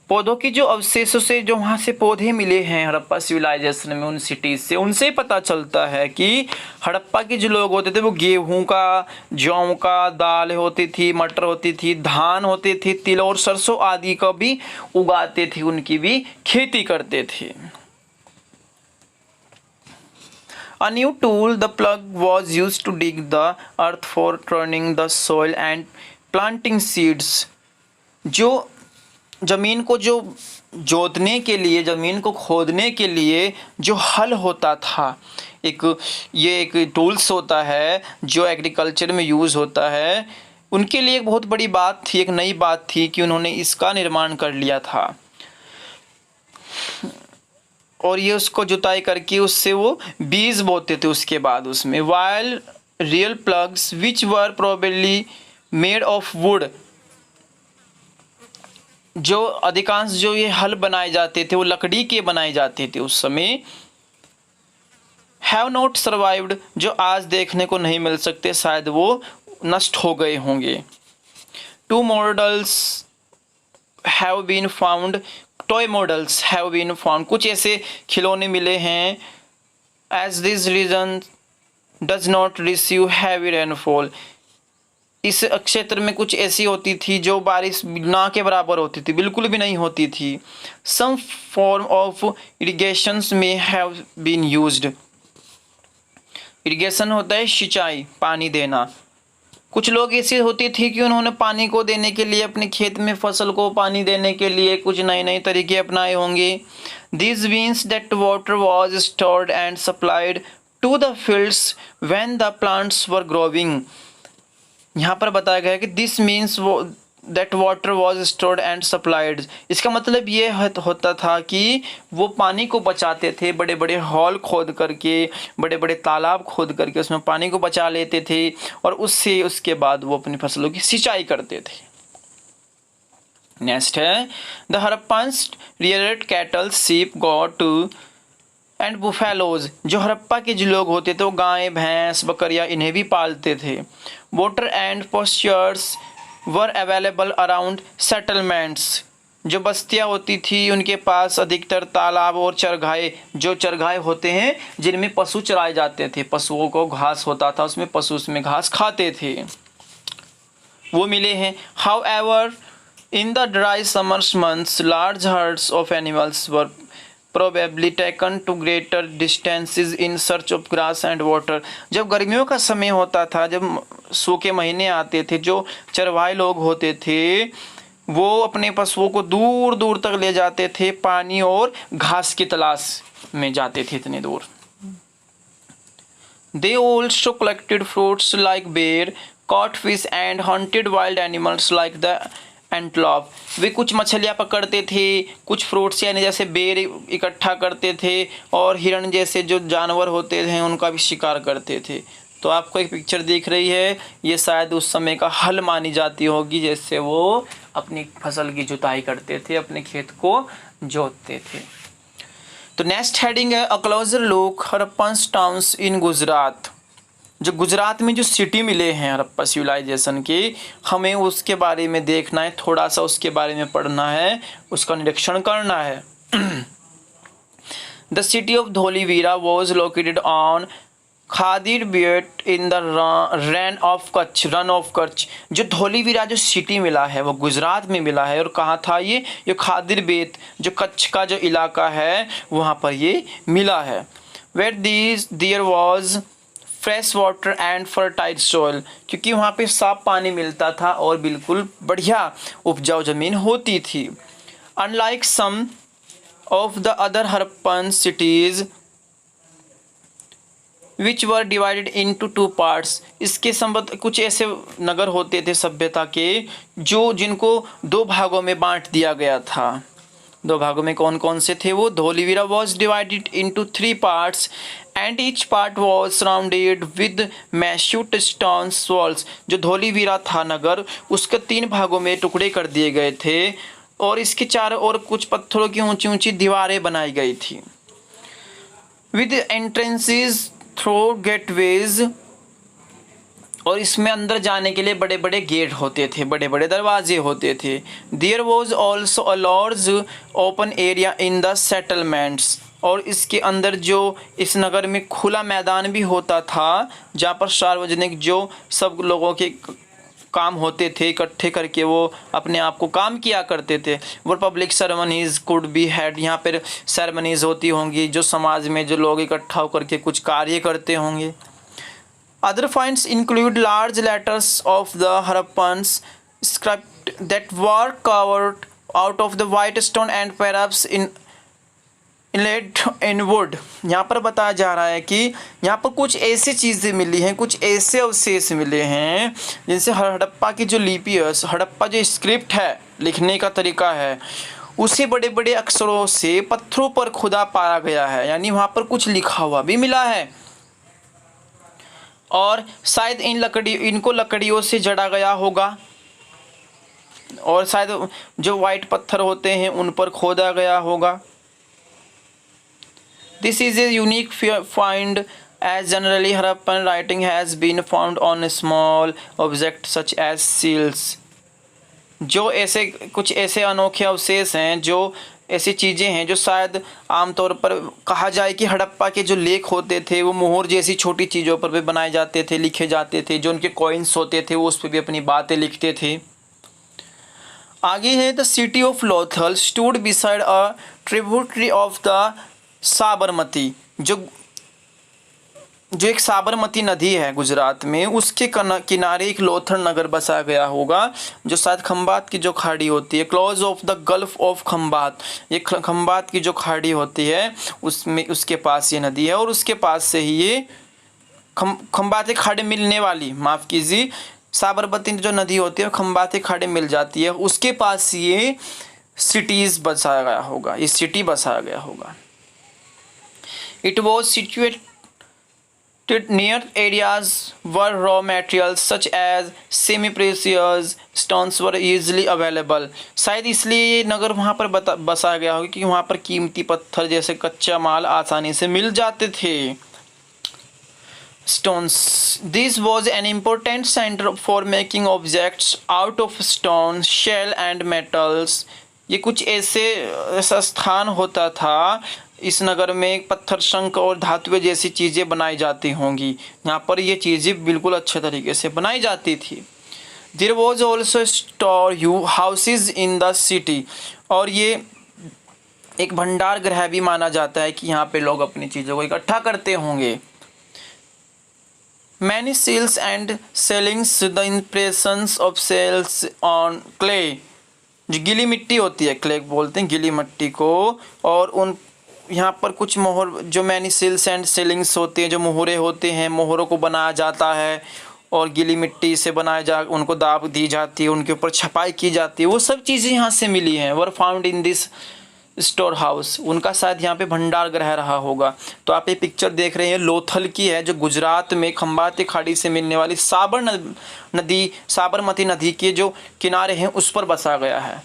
Speaker 1: पौधों की जो अवशेषों से जो वहाँ से पौधे मिले हैं हड़प्पा सिविलाइजेशन में, उन सिटीज़ से, उनसे पता चलता है कि हड़प्पा के जो लोग होते थे वो गेहूं का, जौ का, दाल होती थी, मटर होती थी, धान होते थे, तिल और सरसों आदि का भी उगाते थे, उनकी भी खेती करते थे। A new tool, the plug, was used to dig the earth for turning the soil and planting seeds. जो ज़मीन को जो जोतने के लिए, ज़मीन को खोदने के लिए जो हल होता था, ये एक टूल्स होता है जो एग्रीकल्चर में यूज़ होता है, उनके लिए एक बहुत बड़ी बात थी, एक नई बात थी कि उन्होंने इसका निर्माण कर लिया था और ये उसको जुताई करके उससे वो बीज बोते थे। उसके बाद उसमें while real plugs which were probably made of would, जो अधिकांश जो ये हल बनाए जाते थे वो लकड़ी के बनाए जाते थे उस समय, हैव नॉट सर्वाइव्ड, जो आज देखने को नहीं मिल सकते, शायद वो नष्ट हो गए होंगे। Two models have been found, toy models have been found, कुछ ऐसे खिलौने मिले हैं। As this region does not receive heavy rainfall, इस क्षेत्र में कुछ ऐसी होती थी जो बारिश ना के बराबर होती थी, बिल्कुल भी नहीं होती थी। सम फॉर्म ऑफ इरिगेशंस में हैव बीन यूज्ड, इरिगेशन होता है सिंचाई, पानी देना। कुछ लोग ऐसी होती थी कि उन्होंने पानी को देने के लिए, अपने खेत में फसल को पानी देने के लिए कुछ नए नए तरीके अपनाए होंगे। This means that water was stored and supplied to the fields when the plants were growing, यहाँ पर बताया गया है कि this means that water was stored and supplied, इसका मतलब ये होता था कि वो पानी को बचाते थे, बड़े बड़े हॉल खोद करके, बड़े बड़े तालाब खोद करके उसमें पानी को बचा लेते थे और उससे उसके बाद वो अपनी फसलों की सिंचाई करते थे। नेक्स्ट है the Harappans reared cattle sheep goat and buffaloes, जो हड़प्पा के जो लोग होते थे वो गाय भैंस बकरियां इन्हें भी पालते थे। Water and postures were available around settlements, जो बस्तियां होती थी उनके पास अधिकतर तालाब और चरगाहे, जो चरगाहे होते हैं जिनमें पशु चराए जाते थे, पशुओं को घास होता था उसमें, पशु उसमें घास खाते थे, वो मिले हैं। How ever in the dry summers months large hertz of animals were probably taken to greater distances in search of grass and water, जब गर्मियों का समय होता था, जब सूखे महीने आते थे, जो चरवाहे लोग होते थे वो अपने पशुओं को दूर दूर तक ले जाते थे, पानी और घास की तलाश में जाते थे इतनी दूर। They also collected fruits like bear, caught fish and hunted wild animals like the एंटलॉप, वे कुछ मछलियाँ पकड़ते थे, कुछ फ्रूट्स यानी जैसे बेर इकट्ठा करते थे और हिरण जैसे जो जानवर होते थे उनका भी शिकार करते थे। तो आपको एक पिक्चर दिख रही है, ये शायद उस समय का हल मानी जाती होगी, जैसे वो अपनी फसल की जुताई करते थे, अपने खेत को जोतते थे। तो नेक्स्ट हेडिंग है a closer look Harappan towns in Gujarat, जो गुजरात में जो सिटी मिले हैं हड़प्पा सिविलाइजेशन के, हमें उसके बारे में देखना है, थोड़ा सा उसके बारे में पढ़ना है, उसका निरीक्षण करना है। The city of Dholavira was located on Khadir Bet in the Rann of Kutch, जो धोलीवीरा जो सिटी मिला है वो गुजरात में मिला है, और कहाँ था ये खादिर बेट जो कच्छ का जो इलाका है वहाँ पर ये मिला है। Where there was fresh water and fertile soil, क्योंकि वहाँ पे साफ पानी मिलता था और बिल्कुल बढ़िया उपजाऊ ज़मीन होती थी। Unlike some of the other Harappan cities which were divided into two parts, इसके संबंध कुछ ऐसे नगर होते थे सभ्यता के जो जिनको दो भागों में बांट दिया गया था। दो भागों में कौन कौन से थे वो? Dholavira was divided into 3 parts and each part was surrounded with massive stone walls, जो धोलीवीरा था नगर उसके 3 भागों में टुकड़े कर दिए गए थे और इसके चारों ओर कुछ पत्थरों की ऊंची ऊंची दीवारें बनाई गई थी। विद एंट्रेंसेस थ्रू गेटवेज, और इसमें अंदर जाने के लिए बड़े बड़े गेट होते थे, बड़े बड़े दरवाजे होते थे। There was also a large open area in the settlements, और इसके अंदर जो इस नगर में खुला मैदान भी होता था जहाँ पर सार्वजनिक जो सब लोगों के काम होते थे इकट्ठे करके वो अपने आप को काम किया करते थे। वो public ceremonies could be had, यहाँ पर सेरेमनीज होती होंगी जो समाज में जो लोग इकट्ठा होकर के कुछ कार्य करते होंगे। Other finds include large letters of the Harappans script that were carved out of the white stone and perhaps inlaid in wood। यहाँ पर बताया जा रहा है कि यहाँ पर कुछ ऐसी चीज़ें मिली हैं, कुछ ऐसे अवशेष मिले हैं जिनसे हड़प्पा की जो लिपि है, हड़प्पा जो स्क्रिप्ट है, लिखने का तरीका है, उसे बड़े बड़े अक्षरों से पत्थरों पर खुदा पाया गया है, यानी वहाँ पर कुछ लिखा हुआ भी मिला है। और शायद इनको लकड़ियों से जड़ा गया होगा, और शायद जो वाइट पत्थर होते हैं उन पर खोदा गया होगा। This is a unique find as generally Harappan writing has been found on small objects such as seals। जो ऐसे कुछ ऐसे अनोखे अवशेष हैं, जो ऐसी चीज़ें हैं जो शायद आमतौर पर कहा जाए कि हड़प्पा के जो लेख होते थे वो मोहर जैसी छोटी चीज़ों पर भी बनाए जाते थे, लिखे जाते थे। जो उनके कॉइन्स होते थे वो उस पर भी अपनी बातें लिखते थे। आगे है the city of Lothal stood beside a tributary of the Sabarmati. जो एक साबरमती नदी है गुजरात में, उसके किनारे एक लोथल नगर बसा गया होगा, जो शायद खंबात की जो खाड़ी होती है, close of the gulf of Khambhat, ये खंबात की जो खाड़ी होती है उसमें, उसके पास ये नदी है। और उसके पास से ही ये खंबात खाड़ी मिलने वाली, माफ़ कीजिए, साबरमती जो नदी होती है खंबात खाड़ी मिल जाती है, उसके पास ये सिटीज़ बसाया गया होगा, ये सिटी बसाया गया होगा। It was situated near areas where raw materials such as semi-precious stones were easily available। शायद इसलिए ये नगर वहाँ पर बसाया गया होगा कि वहाँ पर कीमती पत्थर जैसे कच्चा माल आसानी से मिल जाते थे। Stones। This was an important center for making objects out of stone, shell and metals। ये कुछ ऐसा स्थान होता था इस नगर में, पत्थर, शंख और धातुएं जैसी चीज़ें बनाई जाती होंगी। यहाँ पर ये चीज़ें बिल्कुल अच्छे तरीके से बनाई जाती थी। There was also store houses in the city। और ये एक भंडार गृह भी माना जाता है कि यहाँ पे लोग अपनी चीज़ों को इकट्ठा करते होंगे। Many seals and sellings the impressions of cells on clay। जो गीली मिट्टी होती है, क्ले बोलते हैं गीली मिट्टी को, और उन यहाँ पर कुछ मोहर, जो मैनी सील्स एंड सेलिंग्स होते हैं, जो मोहरे होते हैं, मोहरों को बनाया जाता है और गीली मिट्टी से उनको दाब दी जाती है, उनके ऊपर छपाई की जाती है, वो सब चीज़ें यहाँ से मिली हैं। Were found in this store house. उनका शायद यहाँ पे भंडार गृह रहा होगा। तो आप ये पिक्चर देख रहे हैं लोथल की है, जो गुजरात में खंबात खाड़ी से मिलने वाली साबरमती नदी के जो किनारे हैं उस पर बसा गया है।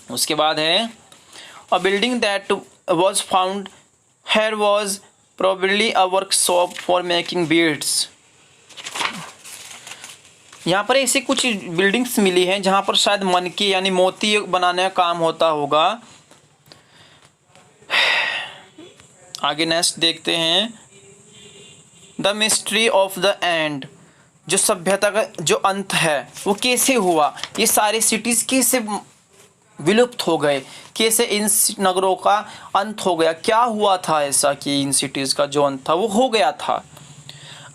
Speaker 1: उसके बाद है A building that was found here was probably a workshop for making beads। यहाँ पर ऐसी कुछ बिल्डिंग्स मिली हैं जहाँ पर शायद मनके यानी मोती बनाने का काम होता होगा। आगे नेक्स्ट देखते हैं the mystery of the end. जो सभ्यता का जो अंत है वो कैसे हुआ, ये सारे सिटीज़ कैसे विलुप्त हो गए, कैसे इन नगरों का अंत हो गया, क्या हुआ था ऐसा कि इन सिटीज़ का जो अंत था वो हो गया था।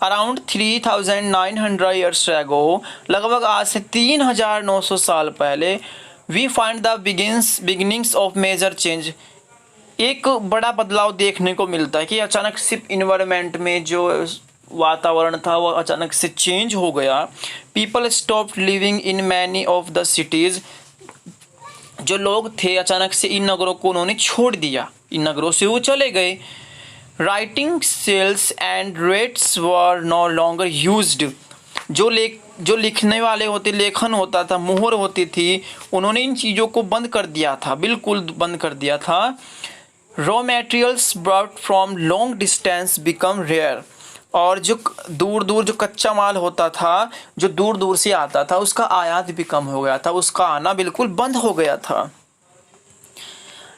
Speaker 1: अराउंड 3900 ईयर्स एगो, लगभग आज से 3900 साल पहले, we find the beginnings of major change. एक बड़ा बदलाव देखने को मिलता है कि अचानक से इन्वायरमेंट में जो वातावरण था वो अचानक से चेंज हो गया। People stopped living in many of the cities. जो लोग थे अचानक से इन नगरों को उन्होंने छोड़ दिया, इन नगरों से वो चले गए। Writing seals and weights were no longer used. जो लिखने वाले होते, लेखन होता था, मुहर होती थी, उन्होंने इन चीज़ों को बंद कर दिया था, बिल्कुल बंद कर दिया था। Raw materials brought from long distance became rare. और जो दूर दूर जो कच्चा माल होता था, जो दूर दूर से आता था, उसका आयात भी कम हो गया था, उसका आना बिल्कुल बंद हो गया था।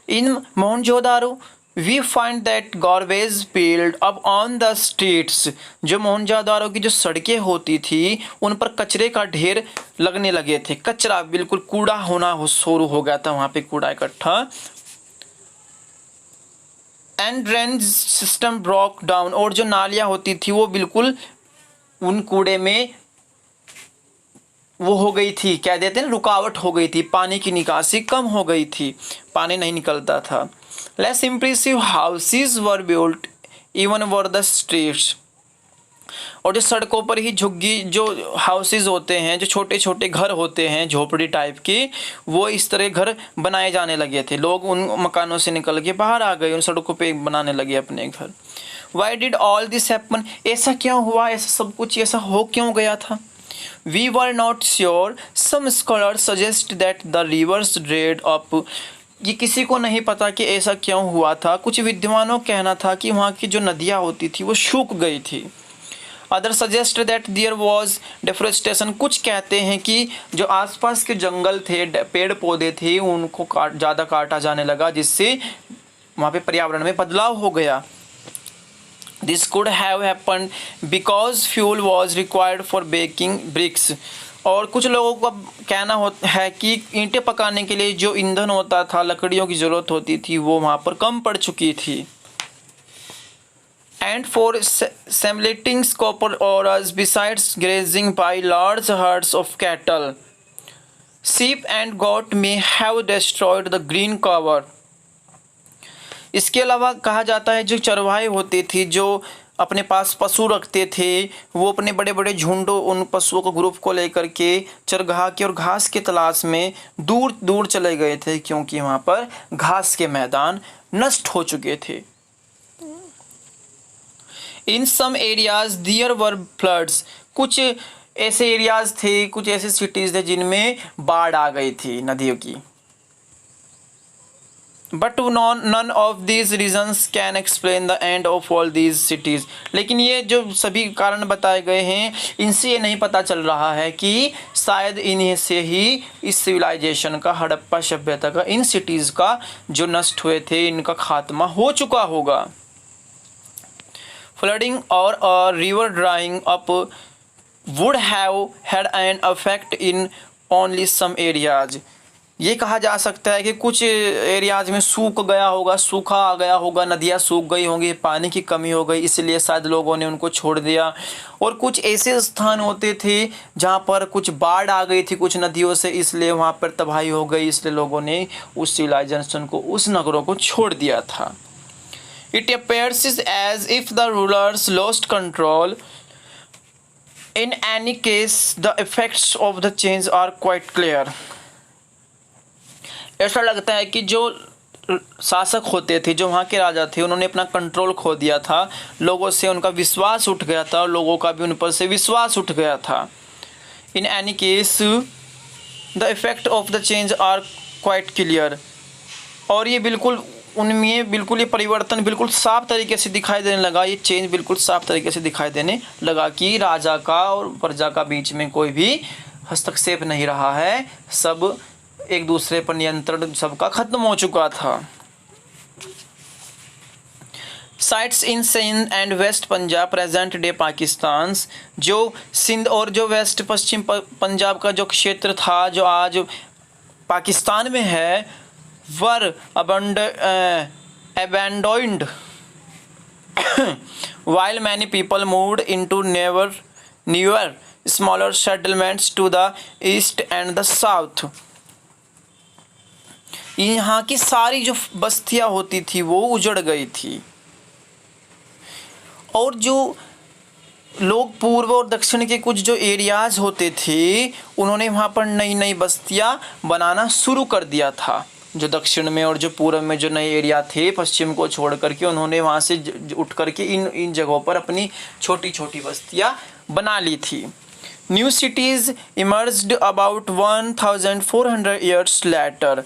Speaker 1: In Mohenjodaro we find that garbage piled up on the streets. जो मोहनजोदारो की जो सड़कें होती थी उन पर कचरे का ढेर लगने लगे थे, कचरा बिल्कुल कूड़ा होना शुरू हो गया था, वहाँ पे कूड़ा इकट्ठा। And drainage system broke down. और जो नालियाँ होती थी वो बिल्कुल उन कूड़े में वो हो गई थी, क्या देते हैं, रुकावट हो गई थी, पानी की निकासी कम हो गई थी, पानी नहीं निकलता था। Less impressive houses were built even were the streets, और जो सड़कों पर ही झुग्गी जो हाउसेज होते हैं, जो छोटे छोटे घर होते हैं झोपड़ी टाइप के, वो इस तरह घर बनाए जाने लगे थे। लोग उन मकानों से निकल के बाहर आ गए, उन सड़कों पे बनाने लगे अपने घर। Why did all this happen, ऐसा क्यों हुआ, ऐसा सब कुछ ऐसा हो क्यों गया था। We were not sure, some scholar suggest that the rivers dried up, ये किसी को नहीं पता कि ऐसा क्यों हुआ था। कुछ विद्वानों का कहना था कि वहाँ की जो नदियाँ होती थी वो सूख गई थी। Other suggest that there was deforestation, कुछ कहते हैं कि जो आसपास के जंगल थे, पेड़ पौधे थे, उनको ज़्यादा काटा जाने लगा, जिससे वहाँ पे पर्यावरण में बदलाव हो गया। This could have happen because fuel was required for baking bricks, और कुछ लोगों का कहना है कि ईंटें पकाने के लिए जो ईंधन होता था, लकड़ियों की ज़रूरत होती थी, वो वहाँ पर कम पड़ चुकी थी। And for assimilating copper ores, besides grazing by large herds of cattle, sheep and goat may have destroyed the green cover. इसके अलावा कहा जाता है जो चरवाहे होते थे, जो अपने पास पशु रखते थे, वो अपने बड़े बड़े झुंडों उन पशुओं को ग्रुप को लेकर के चरगाह की और घास की तलाश में दूर दूर चले गए थे, क्योंकि वहाँ पर घास के मैदान नष्ट हो चुके थे। इन सम एरियाज दियर वर फ्लड्स, कुछ ऐसे एरियाज थे, कुछ ऐसे सिटीज़ थे जिनमें बाढ़ आ गई थी नदियों की। But none of these reasons can explain the end of all these cities, लेकिन ये जो सभी कारण बताए गए हैं, इनसे ये नहीं पता चल रहा है कि शायद इन्हीं से ही इस सिविलाइजेशन का, हड़प्पा सभ्यता का, इन सिटीज़ का जो नष्ट हुए थे, इनका खात्मा हो चुका होगा। Flooding or a river drying up would have had an effect in only some areas. ये कहा जा सकता है कि कुछ एरियाज में सूख गया होगा, सूखा आ गया होगा, नदियाँ सूख गई होंगी, पानी की कमी हो गई, इसलिए शायद लोगों ने उनको छोड़ दिया। और कुछ ऐसे स्थान होते थे जहाँ पर कुछ बाढ़ आ गई थी कुछ नदियों से, इसलिए वहाँ पर तबाही हो गई, इसलिए लोगों ने उस सिविलाइजेशन को, उस नगरों को छोड़ दिया था। It appears as if the rulers lost control. In any case, the effects of the change are quite clear. ऐसा लगता है कि जो शासक होते थे, जो वहाँ के राजा थे, उन्होंने अपना कंट्रोल खो दिया था, लोगों से उनका विश्वास उठ गया था और लोगों का भी उन पर से विश्वास उठ गया था। In any case, the effect of the change are quite clear. और ये बिल्कुल उनमें बिल्कुल ये परिवर्तन बिल्कुल साफ तरीके से दिखाई देने लगा, ये चेंज बिल्कुल साफ तरीके से दिखाई देने लगा कि राजा का और प्रजा का बीच में कोई भी हस्तक्षेप नहीं रहा है, सब एक दूसरे पर नियंत्रण सबका खत्म हो चुका था। Sites in Sindh and West Punjab present day Pakistan, जो सिंध और जो वेस्ट पश्चिम पंजाब का जो क्षेत्र था, जो आज पाकिस्तान में है, were abandoned while many people moved into newer smaller settlements to the east and the south. यहाँ की सारी जो बस्तियाँ होती थी वो उजड़ गई थी, और जो लोग पूर्व और दक्षिण के कुछ जो एरियाज होते थे, उन्होंने वहाँ पर नई नई बस्तियाँ बनाना शुरू कर दिया था। जो दक्षिण में और जो पूर्व में जो नए एरिया थे, पश्चिम को छोड़ करके, उन्होंने वहाँ से उठ करके इन जगहों पर अपनी छोटी छोटी बस्तियाँ बना ली थी। New cities emerged about 1400 years later,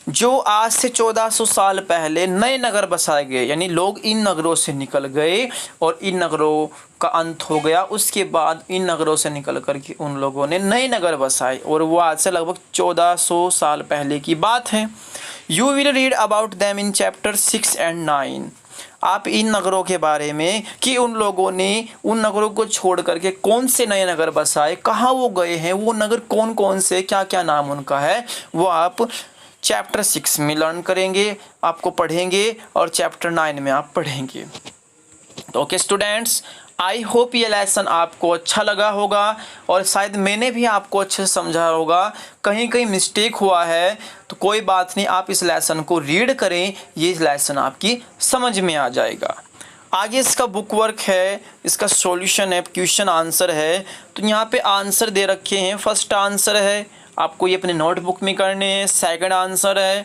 Speaker 1: जो आज से 1400 साल पहले नए नगर बसाए गए, यानी लोग इन नगरों से निकल गए और इन नगरों का अंत हो गया। उसके बाद इन नगरों से निकल कर के उन लोगों ने नए नगर बसाए, और वो आज से लगभग 1400 साल पहले की बात है। You will read about them in chapter 6 and 9। आप इन नगरों के बारे में कि उन लोगों ने उन नगरों को छोड़ करके कौन से नए नगर बसाए, कहाँ वो गए हैं, वो नगर कौन कौन से, क्या क्या नाम उनका है, वो आप चैप्टर 6 में लर्न करेंगे, आपको पढ़ेंगे, और चैप्टर 9 में आप पढ़ेंगे। तो ओके स्टूडेंट्स, आई होप ये लेसन आपको अच्छा लगा होगा और शायद मैंने भी आपको अच्छे से समझा होगा। कहीं कहीं मिस्टेक हुआ है तो कोई बात नहीं, आप इस लेसन को रीड करें, ये लेसन आपकी समझ में आ जाएगा। आगे इसका बुक वर्क है, इसका सॉल्यूशन है, क्वेश्चन आंसर है। तो यहाँ पे आंसर दे रखे हैं। फर्स्ट आंसर है, आपको ये अपने नोटबुक में करने हैं। सेकंड आंसर है,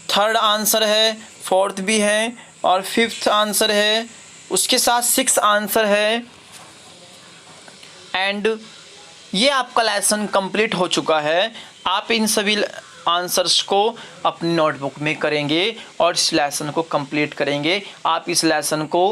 Speaker 1: थर्ड आंसर है, फोर्थ भी है और फिफ्थ आंसर है, उसके साथ सिक्स आंसर है। एंड ये आपका लेसन कंप्लीट हो चुका है। आप इन सभी आंसर्स को अपनी नोटबुक में करेंगे और इस लेसन को कंप्लीट करेंगे। आप इस लेसन को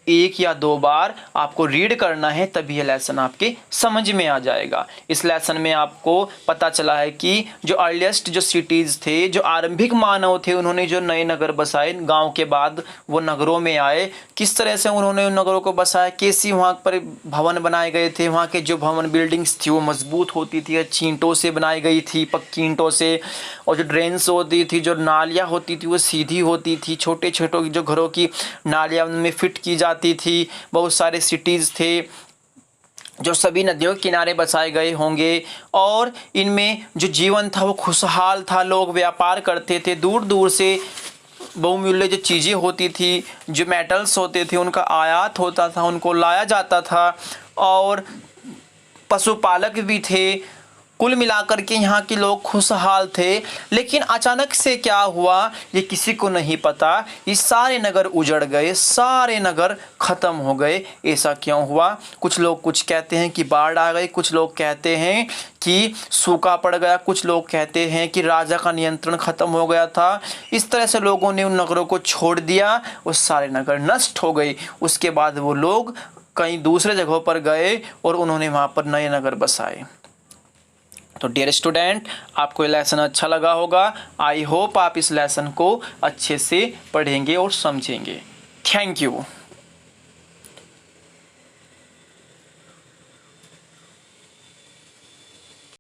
Speaker 1: एक या दो बार आपको रीड करना है, तभी ये लेसन आपके समझ में आ जाएगा। इस लेसन में आपको पता चला है कि जो अर्लीस्ट जो सिटीज़ थे, जो आरंभिक मानव थे, उन्होंने जो नए नगर बसाए, गांव के बाद वो नगरों में आए, किस तरह से उन्होंने उन नगरों को बसाया, कैसी वहाँ पर भवन बनाए गए थे, वहाँ के जो भवन बिल्डिंग्स थी वो मजबूत होती थी, अच्छी ईंटों से बनाई गई थी, पक्की ईंटों से, और जो ड्रेन्स होती थी, जो नालियाँ होती थी वो सीधी होती थी, छोटे छोटे जो घरों की नालियाँ उनमें फिट की जाती थी। बहुत सारे सिटीज़ थे जो सभी नदियों के किनारे बसाए गए होंगे और इनमें जो जीवन था वो खुशहाल था। लोग व्यापार करते थे, दूर दूर से बहुमूल्य जो चीज़ें होती थी, जो मेटल्स होते थे, उनका आयात होता था, उनको लाया जाता था। और पशुपालक भी थे। कुल मिलाकर के यहाँ के लोग खुशहाल थे। लेकिन अचानक से क्या हुआ ये किसी को नहीं पता। ये सारे नगर उजड़ गए, सारे नगर ख़त्म हो गए। ऐसा क्यों हुआ? कुछ लोग कुछ कहते हैं कि बाढ़ आ गई, कुछ लोग कहते हैं कि सूखा पड़ गया, कुछ लोग कहते हैं कि राजा का नियंत्रण ख़त्म हो गया था। इस तरह से लोगों ने उन नगरों को छोड़ दिया, वो सारे नगर नष्ट हो गए। उसके बाद वो लोग कहीं दूसरे जगहों पर गए और उन्होंने वहाँ पर नए नगर बसाए। तो डियर स्टूडेंट, आपको ये लेसन अच्छा लगा होगा। आई होप आप इस लेसन को अच्छे से पढ़ेंगे और समझेंगे। Thank you.